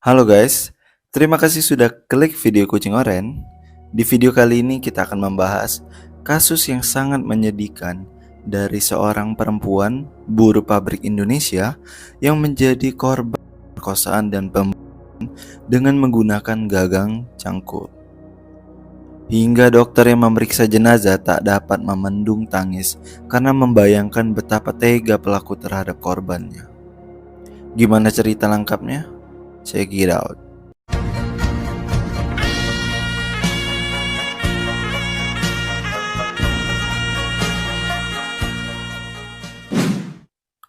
Halo guys, terima kasih sudah klik video kucing oren. Di video kali ini kita akan membahas kasus yang sangat menyedihkan dari seorang perempuan buruh pabrik Indonesia yang menjadi korban perkosaan dan pembunuhan dengan menggunakan gagang cangkul. Hingga dokter yang memeriksa jenazah tak dapat memendung tangis karena membayangkan betapa tega pelaku terhadap korbannya. Gimana cerita lengkapnya? Check it out.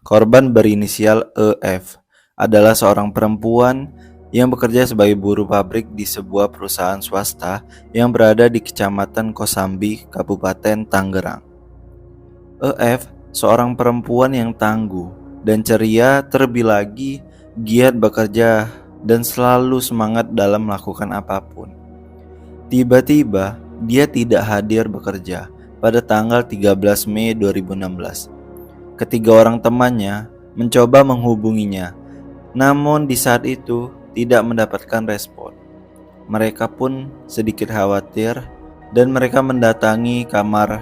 Korban berinisial EF adalah seorang perempuan yang bekerja sebagai buruh pabrik di sebuah perusahaan swasta yang berada di Kecamatan Kosambi, Kabupaten Tangerang. EF seorang perempuan yang tangguh dan ceria, terlebih lagi giat bekerja dan selalu semangat dalam melakukan apapun. Tiba-tiba dia tidak hadir bekerja pada tanggal 13 Mei 2016. Ketiga orang temannya mencoba menghubunginya, namun di saat itu tidak mendapatkan respon. Mereka pun sedikit khawatir dan mereka mendatangi kamar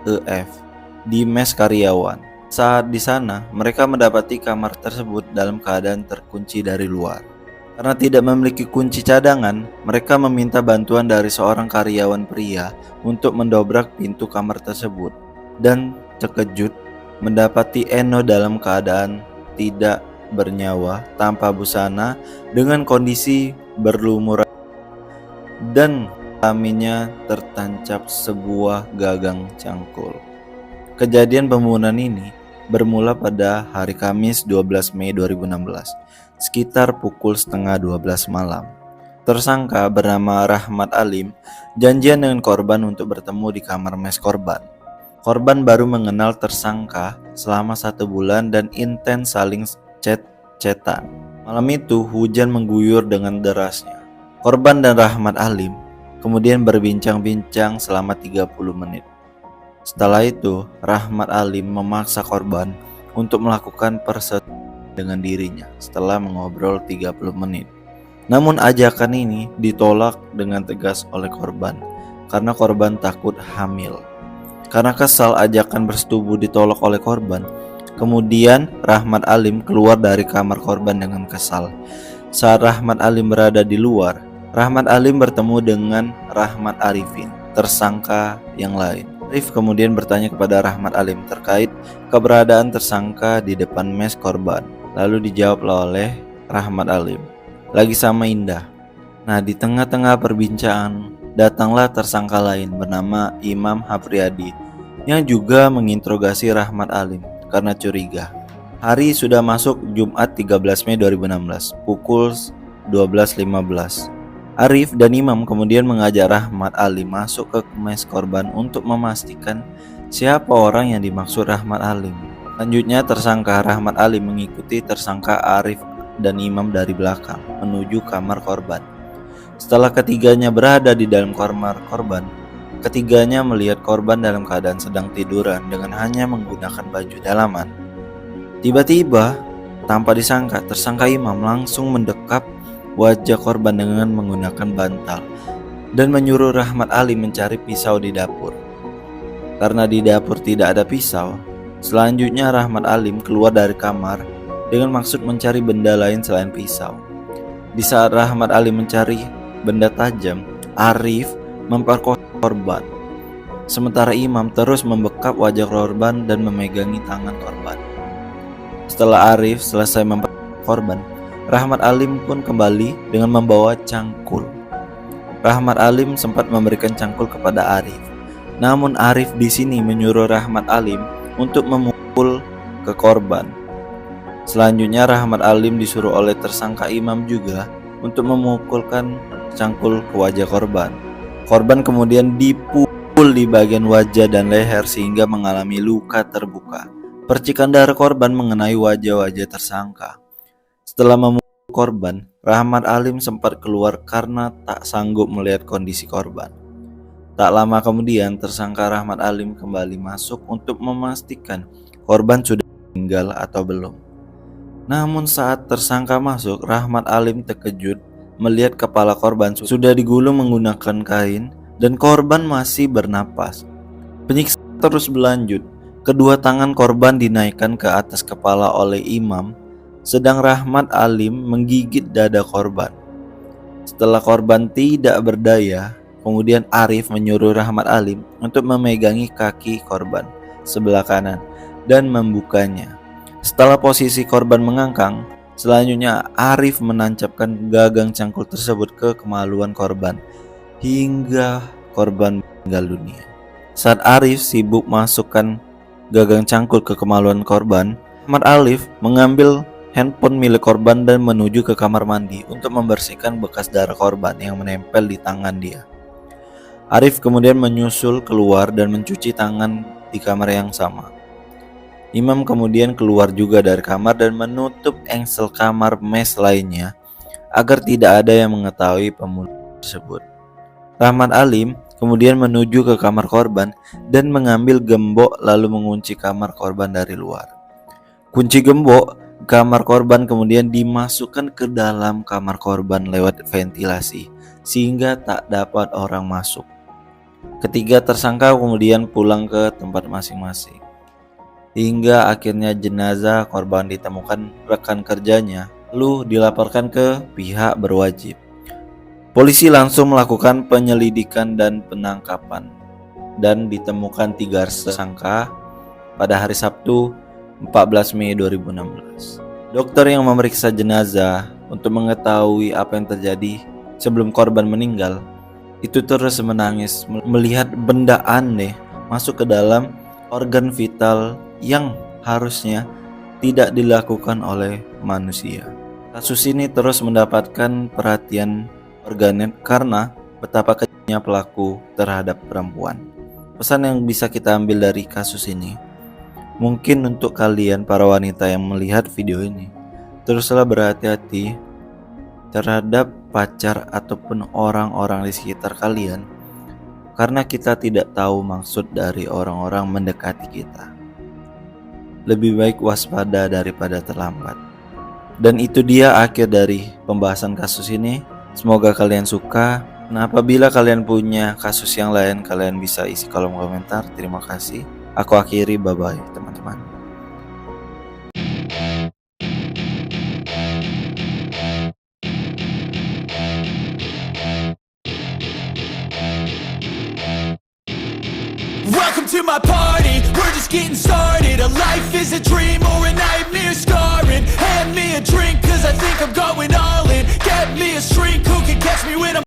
EF di mes karyawan. Saat di sana, mereka mendapati kamar tersebut dalam keadaan terkunci dari luar. Karena tidak memiliki kunci cadangan, mereka meminta bantuan dari seorang karyawan pria untuk mendobrak pintu kamar tersebut. Dan terkejut mendapati Eno dalam keadaan tidak bernyawa, tanpa busana, dengan kondisi berlumuran dan kelaminnya tertancap sebuah gagang cangkul. Kejadian pembunuhan ini bermula pada hari Kamis 12 Mei 2016, sekitar pukul setengah 12 malam. Tersangka bernama Rahmat Alim janjian dengan korban untuk bertemu di kamar mes korban. Korban baru mengenal tersangka selama 1 bulan dan intens saling chat-chatan. Malam itu hujan mengguyur dengan derasnya. Korban dan Rahmat Alim kemudian berbincang-bincang selama 30 menit. Setelah itu, Rahmat Alim memaksa korban untuk melakukan persetujuan dengan dirinya setelah mengobrol 30 menit. Namun ajakan ini ditolak dengan tegas oleh korban karena korban takut hamil. Karena kesal ajakan bersetubuh ditolak oleh korban, kemudian Rahmat Alim keluar dari kamar korban dengan kesal. Saat Rahmat Alim berada di luar, Rahmat Alim bertemu dengan Rahmat Arifin, tersangka yang lain. Arif kemudian bertanya kepada Rahmat Alim terkait keberadaan tersangka di depan mes korban. Lalu dijawablah oleh Rahmat Alim, "Lagi sama Indah." Nah, di tengah-tengah perbincangan datanglah tersangka lain bernama Imam Hapriadi yang juga menginterogasi Rahmat Alim karena curiga. Hari sudah masuk Jumat 13 Mei 2016 pukul 12.15. Arif dan Imam kemudian mengajak Rahmat Alim masuk ke mes korban untuk memastikan siapa orang yang dimaksud Rahmat Alim. Selanjutnya tersangka Rahmat Alim mengikuti tersangka Arif dan Imam dari belakang menuju kamar korban. Setelah ketiganya berada di dalam kamar korban, ketiganya melihat korban dalam keadaan sedang tiduran dengan hanya menggunakan baju dalaman. Tiba-tiba, tanpa disangka, tersangka Imam langsung mendekap wajah korban dengan menggunakan bantal dan menyuruh Rahmat Alim mencari pisau di dapur. Karena di dapur tidak ada pisau, selanjutnya Rahmat Alim keluar dari kamar dengan maksud mencari benda lain selain pisau. Di saat Rahmat Alim mencari benda tajam, Arif memperkosa korban. Sementara Imam terus membekap wajah korban dan memegangi tangan korban. Setelah Arif selesai memperkosa korban, Rahmat Alim pun kembali dengan membawa cangkul. Rahmat Alim sempat memberikan cangkul kepada Arif. Namun Arif di sini menyuruh Rahmat Alim untuk memukul ke korban. Selanjutnya Rahmat Alim disuruh oleh tersangka Imam juga untuk memukulkan cangkul ke wajah korban. Korban kemudian dipukul di bagian wajah dan leher sehingga mengalami luka terbuka. Percikan darah korban mengenai wajah-wajah tersangka. Setelah memukul korban, Rahmat Alim sempat keluar karena tak sanggup melihat kondisi korban. Tak lama kemudian tersangka Rahmat Alim kembali masuk untuk memastikan korban sudah meninggal atau belum. Namun saat tersangka masuk, Rahmat Alim terkejut melihat kepala korban sudah digulung menggunakan kain dan korban masih bernapas. Penyiksaan terus berlanjut. Kedua tangan korban dinaikkan ke atas kepala oleh imam, sedang Rahmat Alim menggigit dada korban. Setelah korban tidak berdaya, kemudian Arif menyuruh Rahmat Alim untuk memegangi kaki korban sebelah kanan dan membukanya. Setelah posisi korban mengangkang, selanjutnya Arif menancapkan gagang cangkul tersebut ke kemaluan korban hingga korban meninggal dunia. Saat Arif sibuk masukkan gagang cangkul ke kemaluan korban, Rahmat Alim mengambil handphone milik korban dan menuju ke kamar mandi untuk membersihkan bekas darah korban yang menempel di tangan dia. Arif kemudian menyusul keluar dan mencuci tangan di kamar yang sama. Imam kemudian keluar juga dari kamar dan menutup engsel kamar mes lainnya agar tidak ada yang mengetahui pembunuhan tersebut. Rahmat Alim kemudian menuju ke kamar korban dan mengambil gembok lalu mengunci kamar korban dari luar. Kunci gembok kamar korban kemudian dimasukkan ke dalam kamar korban lewat ventilasi sehingga tak dapat orang masuk. Ketiga tersangka kemudian pulang ke tempat masing-masing. Hingga akhirnya jenazah korban ditemukan rekan kerjanya lalu dilaporkan ke pihak berwajib. Polisi langsung melakukan penyelidikan dan penangkapan dan ditemukan 3 tersangka pada hari Sabtu 14 Mei 2016. Dokter yang memeriksa jenazah untuk mengetahui apa yang terjadi sebelum korban meninggal itu terus menangis melihat benda aneh masuk ke dalam organ vital yang harusnya tidak dilakukan oleh manusia. Kasus ini terus mendapatkan perhatian warganet karena betapa kejamnya pelaku terhadap perempuan. Pesan yang bisa kita ambil dari kasus ini, mungkin untuk kalian para wanita yang melihat video ini, teruslah berhati-hati terhadap pacar ataupun orang-orang di sekitar kalian, karena kita tidak tahu maksud dari orang-orang mendekati kita. Lebih baik waspada daripada terlambat. Dan itu dia akhir dari pembahasan kasus ini. Semoga kalian suka. Nah, apabila kalian punya kasus yang lain, kalian bisa isi kolom komentar. Terima kasih. Aku akhiri, bye-bye teman-teman. Welcome to my party, we're just getting started. A life is a dream or a nightmare scarring. Hand me a drink cause I think I'm going all in. Get me a shrink who can catch me when I'm